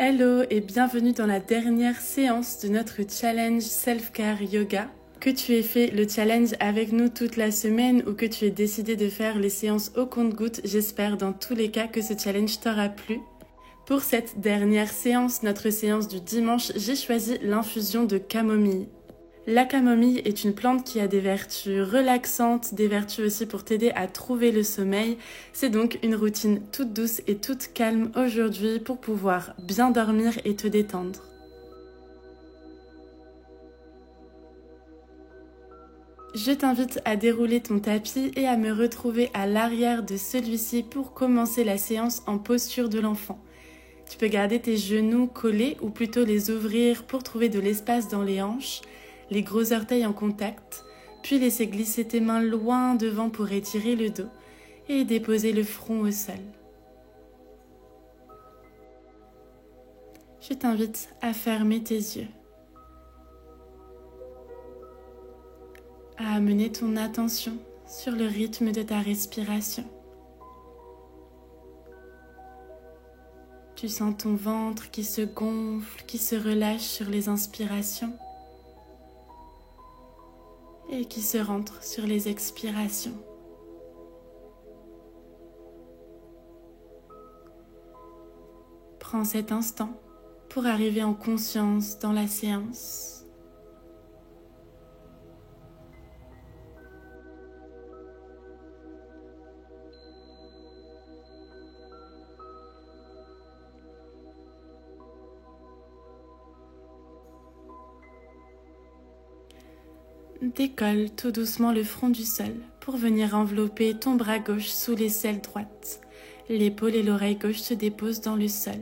Hello et bienvenue dans la dernière séance de notre challenge Self-Care Yoga. Que tu aies fait le challenge avec nous toute la semaine ou que tu aies décidé de faire les séances au compte-gouttes, j'espère dans tous les cas que ce challenge t'aura plu. Pour cette dernière séance, notre séance du dimanche, j'ai choisi l'infusion de camomille. La camomille est une plante qui a des vertus relaxantes, des vertus aussi pour t'aider à trouver le sommeil. C'est donc une routine toute douce et toute calme aujourd'hui pour pouvoir bien dormir et te détendre. Je t'invite à dérouler ton tapis et à me retrouver à l'arrière de celui-ci pour commencer la séance en posture de l'enfant. Tu peux garder tes genoux collés ou plutôt les ouvrir pour trouver de l'espace dans les hanches, les gros orteils en contact, puis laisser glisser tes mains loin devant pour étirer le dos et déposer le front au sol. Je t'invite à fermer tes yeux, à amener ton attention sur le rythme de ta respiration. Tu sens ton ventre qui se gonfle, qui se relâche sur les inspirations et qui se rentre sur les expirations. Prends cet instant pour arriver en conscience dans la séance. Décolle tout doucement le front du sol pour venir envelopper ton bras gauche sous l'aisselle droite. L'épaule et l'oreille gauche se déposent dans le sol.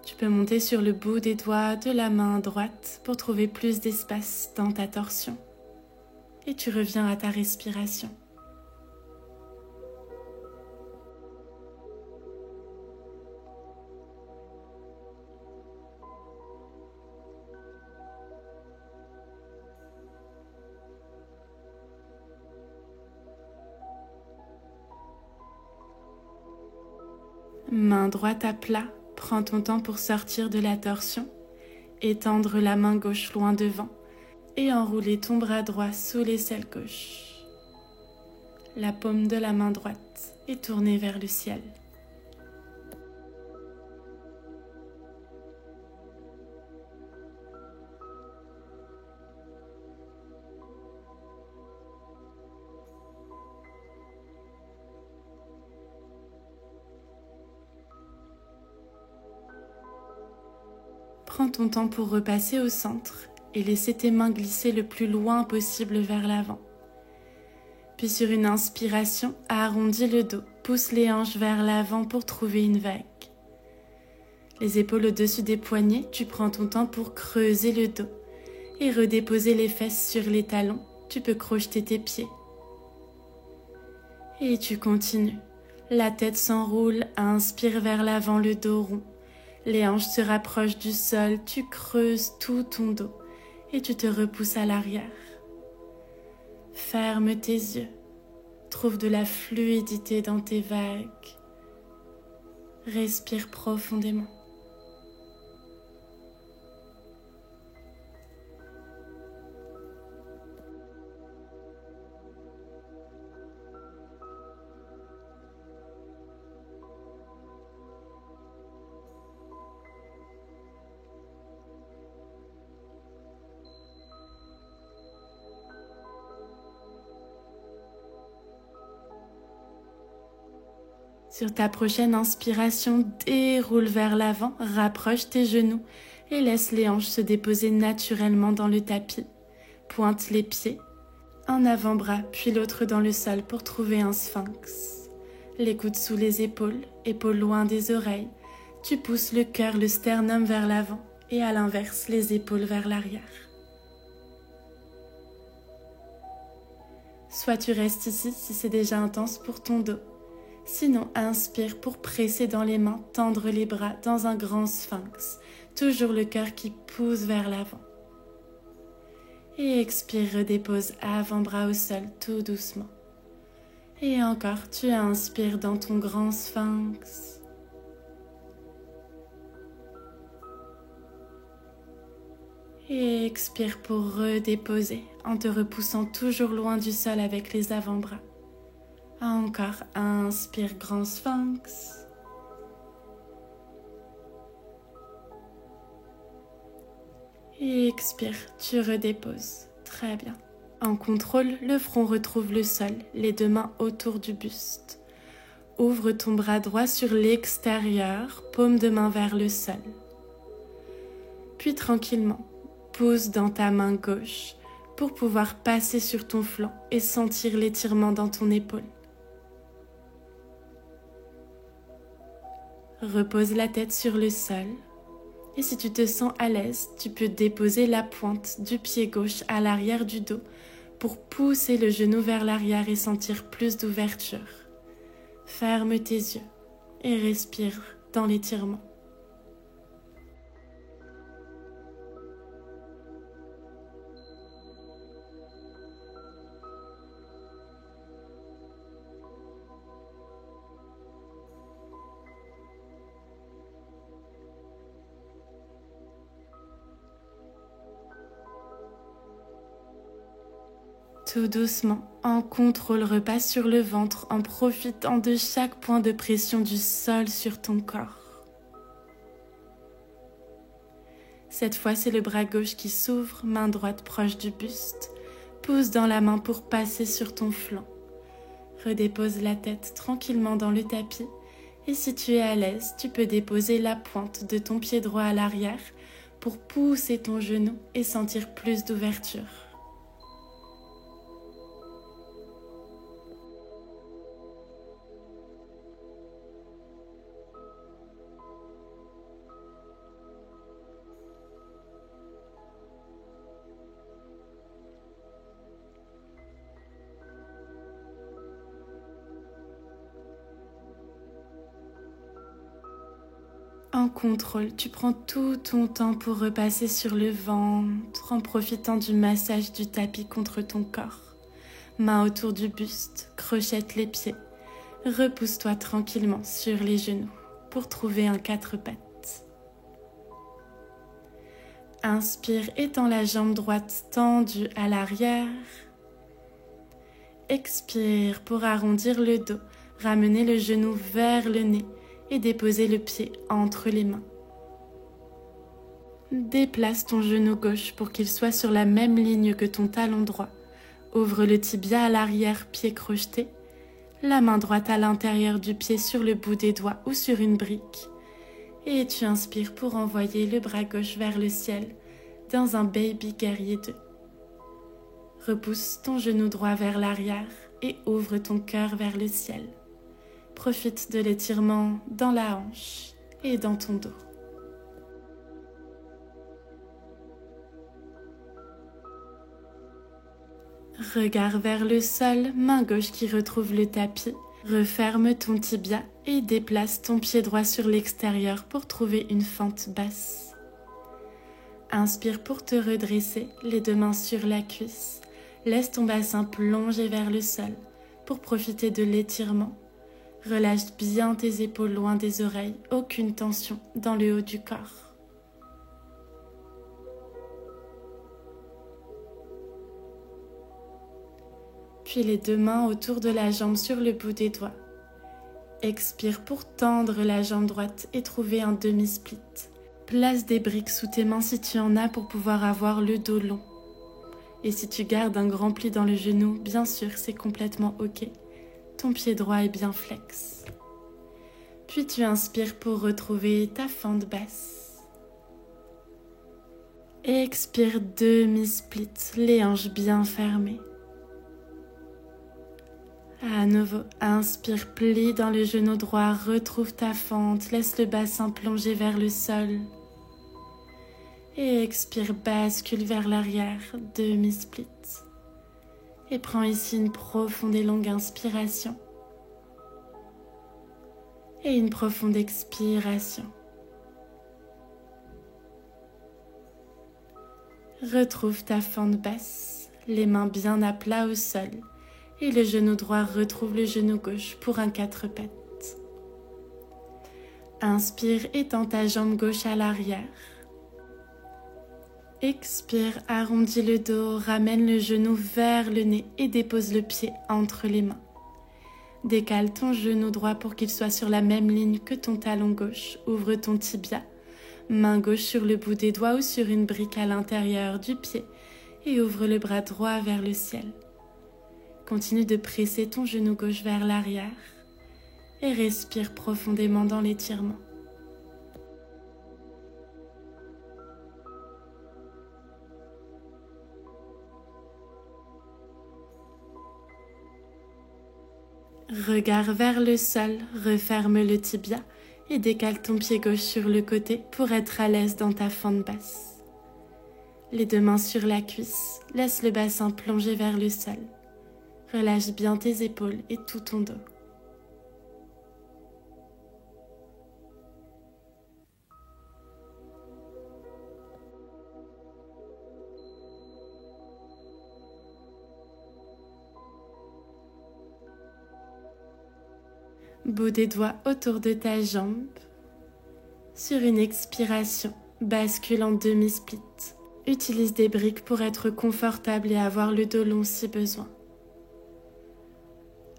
Tu peux monter sur le bout des doigts de la main droite pour trouver plus d'espace dans ta torsion. Et tu reviens à ta respiration. Main droite à plat, prends ton temps pour sortir de la torsion, étendre la main gauche loin devant et enrouler ton bras droit sous l'aisselle gauche. La paume de la main droite est tournée vers le ciel. Prends ton temps pour repasser au centre et laisser tes mains glisser le plus loin possible vers l'avant. Puis sur une inspiration, arrondis le dos, pousse les hanches vers l'avant pour trouver une vague. Les épaules au-dessus des poignets, tu prends ton temps pour creuser le dos et redéposer les fesses sur les talons. Tu peux crocheter tes pieds. Et tu continues. La tête s'enroule, inspire vers l'avant, le dos rond. Les hanches se rapprochent du sol, tu creuses tout ton dos et tu te repousses à l'arrière. Ferme tes yeux, trouve de la fluidité dans tes vagues. Respire profondément. Sur ta prochaine inspiration, déroule vers l'avant, rapproche tes genoux et laisse les hanches se déposer naturellement dans le tapis. Pointe les pieds, un avant-bras puis l'autre dans le sol pour trouver un sphinx. Les coudes sous les épaules, épaules loin des oreilles. Tu pousses le cœur, le sternum vers l'avant et à l'inverse, les épaules vers l'arrière. Soit tu restes ici si c'est déjà intense pour ton dos. Sinon, inspire pour presser dans les mains, tendre les bras dans un grand sphinx. Toujours le cœur qui pousse vers l'avant. Et expire, redépose avant-bras au sol tout doucement. Et encore, tu inspires dans ton grand sphinx. Et expire pour redéposer en te repoussant toujours loin du sol avec les avant-bras. Encore, inspire, grand sphinx. Et expire, tu redéposes. Très bien. En contrôle, le front retrouve le sol, les deux mains autour du buste. Ouvre ton bras droit sur l'extérieur, paume de main vers le sol. Puis tranquillement, pose dans ta main gauche pour pouvoir passer sur ton flanc et sentir l'étirement dans ton épaule. Repose la tête sur le sol et si tu te sens à l'aise, tu peux déposer la pointe du pied gauche à l'arrière du dos pour pousser le genou vers l'arrière et sentir plus d'ouverture. Ferme tes yeux et respire dans l'étirement. Tout doucement, en contrôle, repasse sur le ventre en profitant de chaque point de pression du sol sur ton corps. Cette fois, c'est le bras gauche qui s'ouvre, main droite proche du buste. Pousse dans la main pour passer sur ton flanc. Redépose la tête tranquillement dans le tapis. Et si tu es à l'aise, tu peux déposer la pointe de ton pied droit à l'arrière pour pousser ton genou et sentir plus d'ouverture. En contrôle, tu prends tout ton temps pour repasser sur le ventre en profitant du massage du tapis contre ton corps. Main autour du buste, crochette les pieds. Repousse-toi tranquillement sur les genoux pour trouver un 4 pattes. Inspire, étends la jambe droite tendue à l'arrière. Expire pour arrondir le dos, ramener le genou vers le nez et déposer le pied entre les mains. Déplace ton genou gauche pour qu'il soit sur la même ligne que ton talon droit. Ouvre le tibia à l'arrière, pied crocheté. La main droite à l'intérieur du pied sur le bout des doigts ou sur une brique. Et tu inspires pour envoyer le bras gauche vers le ciel dans un baby guerrier 2. Repousse ton genou droit vers l'arrière et ouvre ton cœur vers le ciel. Profite de l'étirement dans la hanche et dans ton dos. Regard vers le sol, main gauche qui retrouve le tapis. Referme ton tibia et déplace ton pied droit sur l'extérieur pour trouver une fente basse. Inspire pour te redresser, les deux mains sur la cuisse. Laisse ton bassin plonger vers le sol pour profiter de l'étirement. Relâche bien tes épaules loin des oreilles, aucune tension dans le haut du corps. Puis les deux mains autour de la jambe sur le bout des doigts. Expire pour tendre la jambe droite et trouver un demi-split. Place des briques sous tes mains si tu en as pour pouvoir avoir le dos long. Et si tu gardes un grand pli dans le genou, bien sûr, c'est complètement ok. Ton pied droit est bien flex. Puis tu inspires pour retrouver ta fente basse. Expire, demi-split, les hanches bien fermées. À nouveau, inspire, plie dans le genou droit, retrouve ta fente, laisse le bassin plonger vers le sol. Et expire, bascule vers l'arrière, demi-split. Et prends ici une profonde et longue inspiration. Et une profonde expiration. Retrouve ta fente basse, les mains bien à plat au sol. Et le genou droit retrouve le genou gauche pour un 4 pattes. Inspire, étends ta jambe gauche à l'arrière. Expire, arrondis le dos, ramène le genou vers le nez et dépose le pied entre les mains. Décale ton genou droit pour qu'il soit sur la même ligne que ton talon gauche. Ouvre ton tibia, main gauche sur le bout des doigts ou sur une brique à l'intérieur du pied et ouvre le bras droit vers le ciel. Continue de presser ton genou gauche vers l'arrière et respire profondément dans l'étirement. Regard vers le sol, referme le tibia et décale ton pied gauche sur le côté pour être à l'aise dans ta fente basse. Les deux mains sur la cuisse, laisse le bassin plonger vers le sol. Relâche bien tes épaules et tout ton dos. Bout des doigts autour de ta jambe. Sur une expiration, bascule en demi-split. Utilise des briques pour être confortable et avoir le dos long si besoin.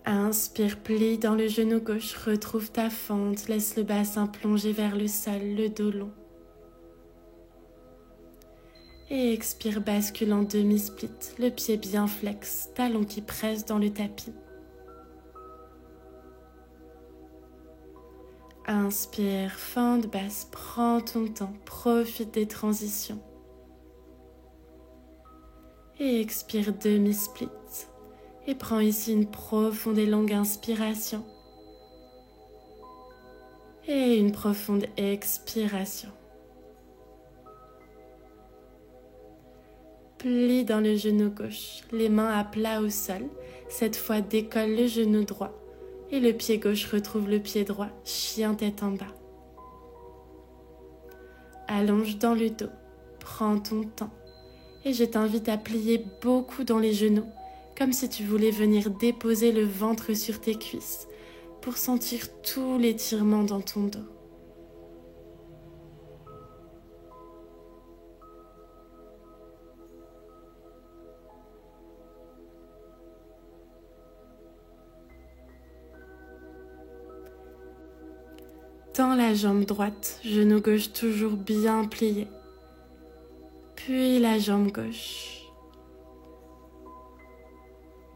Inspire, plie dans le genou gauche, retrouve ta fente, laisse le bassin plonger vers le sol, le dos long. Et expire, bascule en demi-split, le pied bien flex, talon qui presse dans le tapis. Inspire, fente basse, prends ton temps, profite des transitions. Et expire, demi-split. Et prends ici une profonde et longue inspiration. Et une profonde expiration. Plie dans le genou gauche, les mains à plat au sol. Cette fois, décolle le genou droit. Et le pied gauche retrouve le pied droit, chien tête en bas. Allonge dans le dos, prends ton temps. Et je t'invite à plier beaucoup dans les genoux, comme si tu voulais venir déposer le ventre sur tes cuisses pour sentir tout l'étirement dans ton dos. Tends la jambe droite, genou gauche toujours bien plié. Puis la jambe gauche.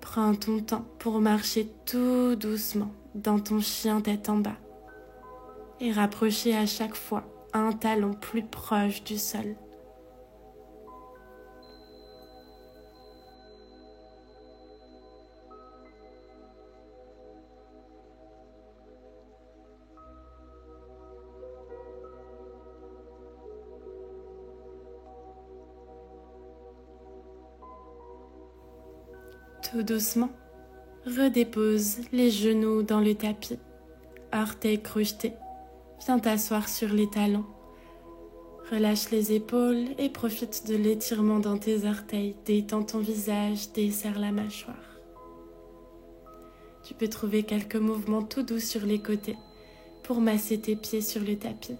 Prends ton temps pour marcher tout doucement dans ton chien tête en bas et rapprocher à chaque fois un talon plus proche du sol. Tout doucement, redépose les genoux dans le tapis, orteils crochetés. Viens t'asseoir sur les talons. Relâche les épaules et profite de l'étirement dans tes orteils. Détends ton visage, desserre la mâchoire. Tu peux trouver quelques mouvements tout doux sur les côtés pour masser tes pieds sur le tapis.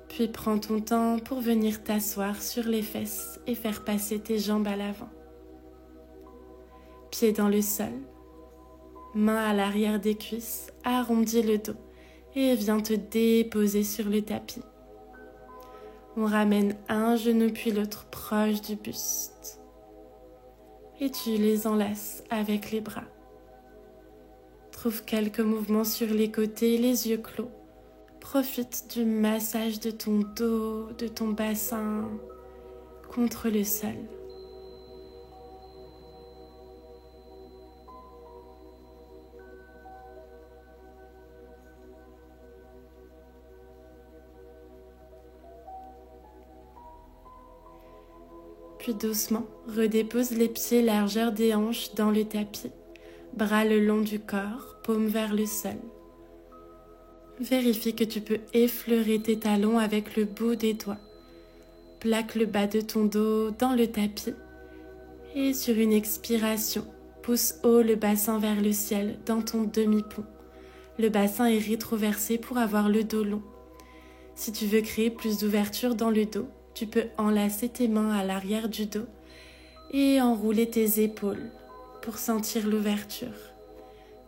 Puis prends ton temps pour venir t'asseoir sur les fesses et faire passer tes jambes à l'avant. Pieds dans le sol, mains à l'arrière des cuisses, arrondis le dos et viens te déposer sur le tapis. On ramène un genou puis l'autre proche du buste. Et tu les enlaces avec les bras. Trouve quelques mouvements sur les côtés, les yeux clos. Profite du massage de ton dos, de ton bassin contre le sol. Puis doucement, redépose les pieds largeur des hanches dans le tapis, bras le long du corps, paume vers le sol. Vérifie que tu peux effleurer tes talons avec le bout des doigts. Plaque le bas de ton dos dans le tapis et sur une expiration, pousse haut le bassin vers le ciel dans ton demi-pont. Le bassin est rétroversé pour avoir le dos long. Si tu veux créer plus d'ouverture dans le dos, tu peux enlacer tes mains à l'arrière du dos et enrouler tes épaules pour sentir l'ouverture.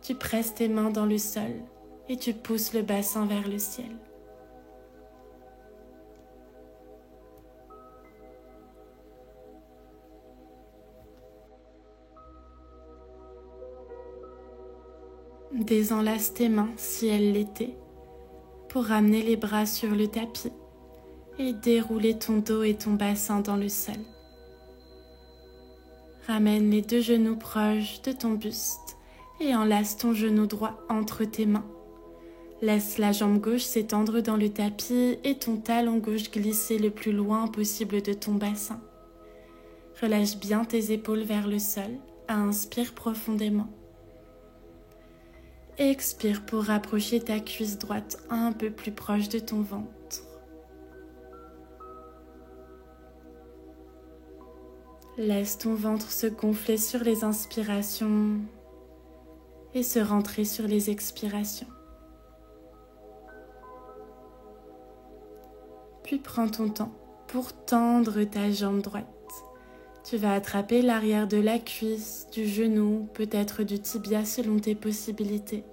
Tu presses tes mains dans le sol et tu pousses le bassin vers le ciel. Désenlace tes mains si elles l'étaient pour ramener les bras sur le tapis et dérouler ton dos et ton bassin dans le sol. Ramène les deux genoux proches de ton buste et enlace ton genou droit entre tes mains. Laisse la jambe gauche s'étendre dans le tapis et ton talon gauche glisser le plus loin possible de ton bassin. Relâche bien tes épaules vers le sol. Inspire profondément. Expire pour rapprocher ta cuisse droite un peu plus proche de ton ventre. Laisse ton ventre se gonfler sur les inspirations et se rentrer sur les expirations. Puis prends ton temps pour tendre ta jambe droite. Tu vas attraper l'arrière de la cuisse, du genou, peut-être du tibia selon tes possibilités.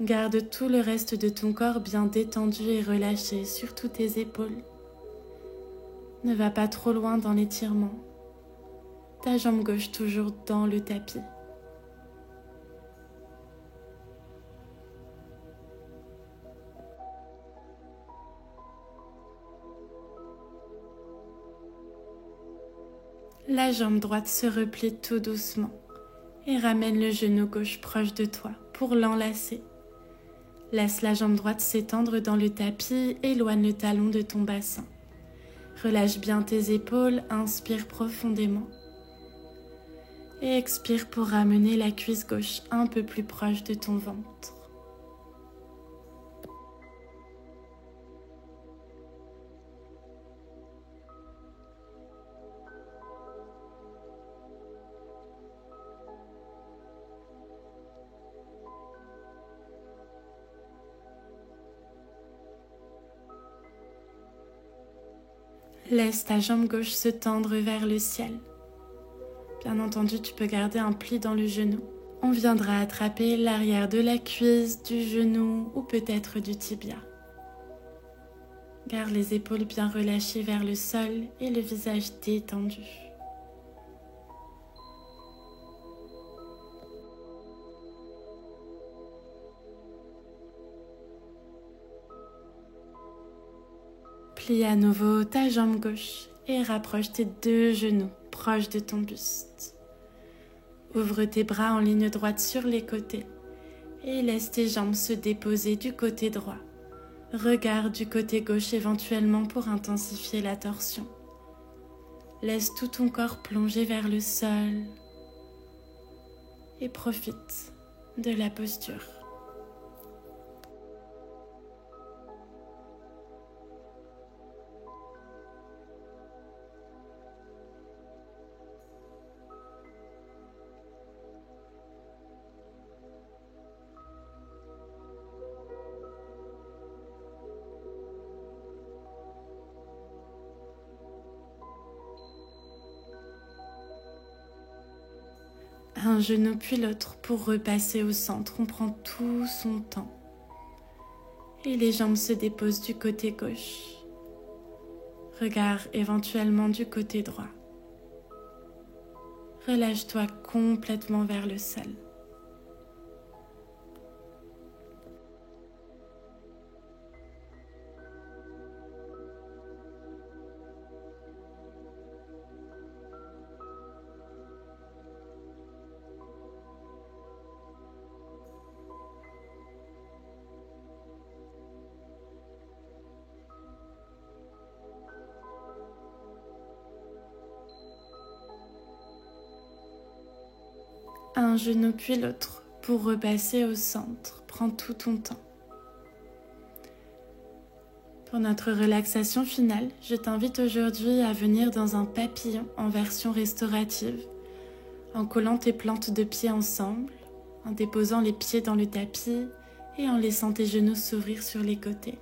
Garde tout le reste de ton corps bien détendu et relâché, surtout tes épaules. Ne va pas trop loin dans l'étirement. Ta jambe gauche toujours dans le tapis. La jambe droite se replie tout doucement et ramène le genou gauche proche de toi pour l'enlacer. Laisse la jambe droite s'étendre dans le tapis, éloigne le talon de ton bassin. Relâche bien tes épaules, inspire profondément. Et expire pour ramener la cuisse gauche un peu plus proche de ton ventre. Laisse ta jambe gauche se tendre vers le ciel. Bien entendu, tu peux garder un pli dans le genou. On viendra attraper l'arrière de la cuisse, du genou ou peut-être du tibia. Garde les épaules bien relâchées vers le sol et le visage détendu. Plie à nouveau ta jambe gauche et rapproche tes deux genoux proches de ton buste. Ouvre tes bras en ligne droite sur les côtés et laisse tes jambes se déposer du côté droit. Regarde du côté gauche éventuellement pour intensifier la torsion. Laisse tout ton corps plonger vers le sol et profite de la posture. Un genou puis l'autre pour repasser au centre. On prend tout son temps. Et les jambes se déposent du côté gauche. Regard éventuellement du côté droit. Relâche-toi complètement vers le sol. Un genou puis l'autre pour repasser au centre. Prends tout ton temps. Pour notre relaxation finale, je t'invite aujourd'hui à venir dans un papillon en version restaurative, en collant tes plantes de pieds ensemble, en déposant les pieds dans le tapis et en laissant tes genoux s'ouvrir sur les côtés.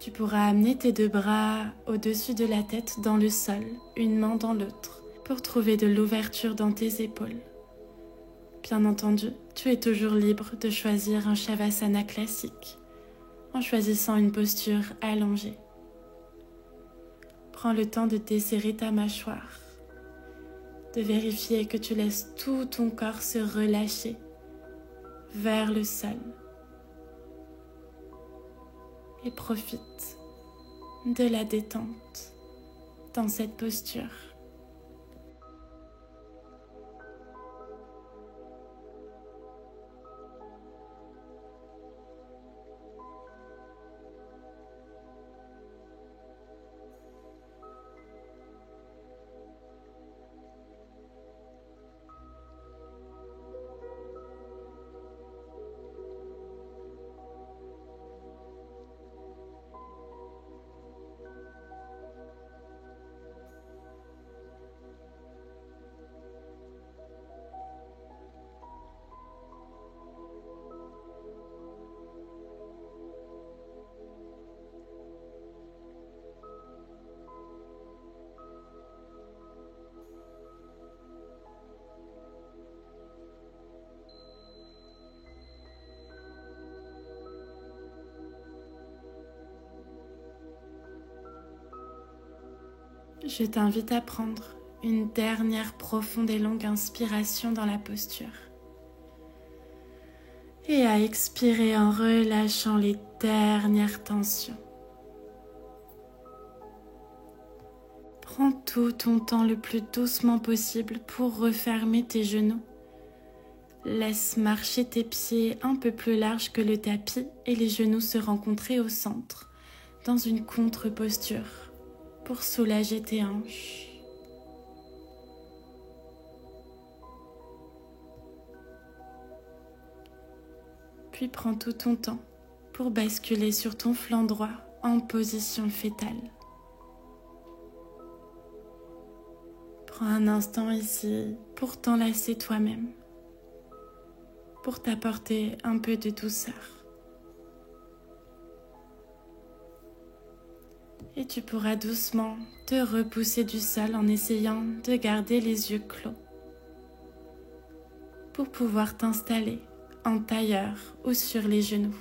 Tu pourras amener tes deux bras au-dessus de la tête dans le sol, une main dans l'autre, pour trouver de l'ouverture dans tes épaules. Bien entendu, tu es toujours libre de choisir un Shavasana classique, en choisissant une posture allongée. Prends le temps de desserrer ta mâchoire, de vérifier que tu laisses tout ton corps se relâcher vers le sol. Et profite de la détente dans cette posture. Je t'invite à prendre une dernière profonde et longue inspiration dans la posture et à expirer en relâchant les dernières tensions. Prends tout ton temps le plus doucement possible pour refermer tes genoux. Laisse marcher tes pieds un peu plus larges que le tapis et les genoux se rencontrer au centre, dans une contre-posture, pour soulager tes hanches. Puis prends tout ton temps pour basculer sur ton flanc droit en position fétale. Prends un instant ici pour t'enlacer toi-même, pour t'apporter un peu de douceur. Et tu pourras doucement te repousser du sol en essayant de garder les yeux clos pour pouvoir t'installer en tailleur ou sur les genoux.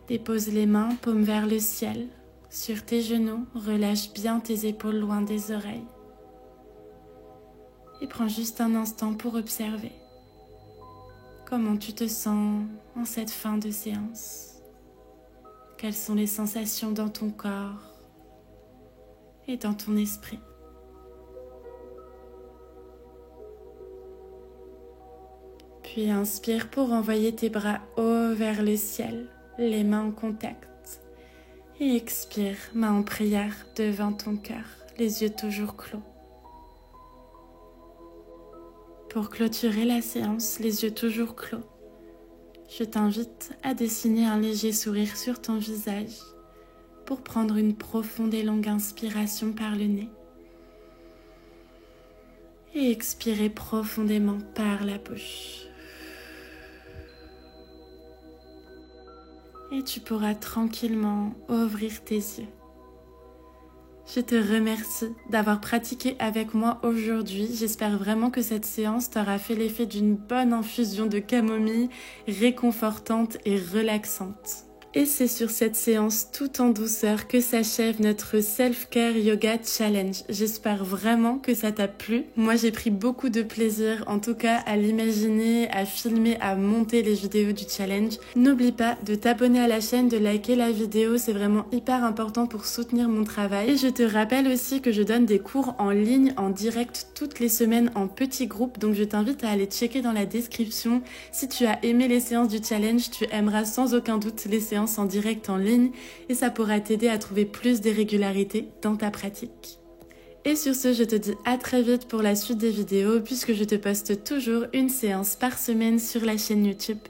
Dépose les mains paumes vers le ciel sur tes genoux, relâche bien tes épaules loin des oreilles et prends juste un instant pour observer comment tu te sens en cette fin de séance. Quelles sont les sensations dans ton corps et dans ton esprit? Puis inspire pour envoyer tes bras hauts vers le ciel, les mains en contact. Et expire, main en prière devant ton cœur, les yeux toujours clos. Pour clôturer la séance, les yeux toujours clos, je t'invite à dessiner un léger sourire sur ton visage pour prendre une profonde et longue inspiration par le nez et expirer profondément par la bouche. Et tu pourras tranquillement ouvrir tes yeux. Je te remercie d'avoir pratiqué avec moi aujourd'hui. J'espère vraiment que cette séance t'aura fait l'effet d'une bonne infusion de camomille réconfortante et relaxante. Et c'est sur cette séance tout en douceur que s'achève notre Self-Care Yoga Challenge. J'espère vraiment que ça t'a plu. Moi, j'ai pris beaucoup de plaisir, en tout cas, à l'imaginer, à filmer, à monter les vidéos du challenge. N'oublie pas de t'abonner à la chaîne, de liker la vidéo. C'est vraiment hyper important pour soutenir mon travail. Et je te rappelle aussi que je donne des cours en ligne, en direct, toutes les semaines en petits groupes. Donc, je t'invite à aller checker dans la description. Si tu as aimé les séances du challenge, tu aimeras sans aucun doute les séances en direct en ligne et ça pourra t'aider à trouver plus de régularité dans ta pratique. Et sur ce, je te dis à très vite pour la suite des vidéos puisque je te poste toujours une séance par semaine sur la chaîne YouTube.